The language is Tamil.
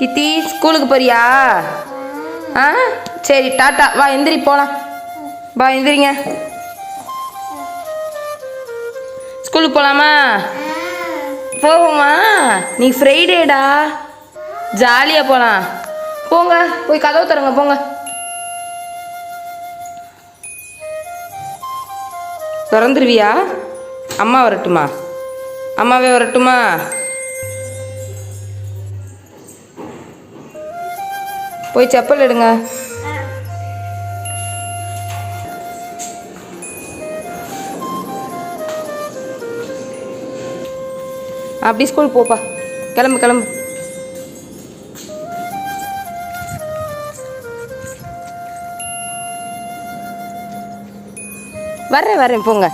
கித்தி ஸ்கூலுக்கு போறியா? ஆ சரி டாட்டா. வா எந்திரி போகலாம். வா எந்திரிங்க. ஸ்கூலுக்கு போகலாமா? போவோமா? நீ ஃப்ரைடேடா, ஜாலியாக போகலாம். போங்க, போய் கதவு தரங்க போங்க. திறந்துருவியா? அம்மா வரட்டுமா? அம்மாவே வரட்டுமா? போய் செப்பல் எடுங்க. அப்படி ஸ்கூல் போப்பா. கிளம்பு கிளம்பு. வரேன் வரேன் போங்க.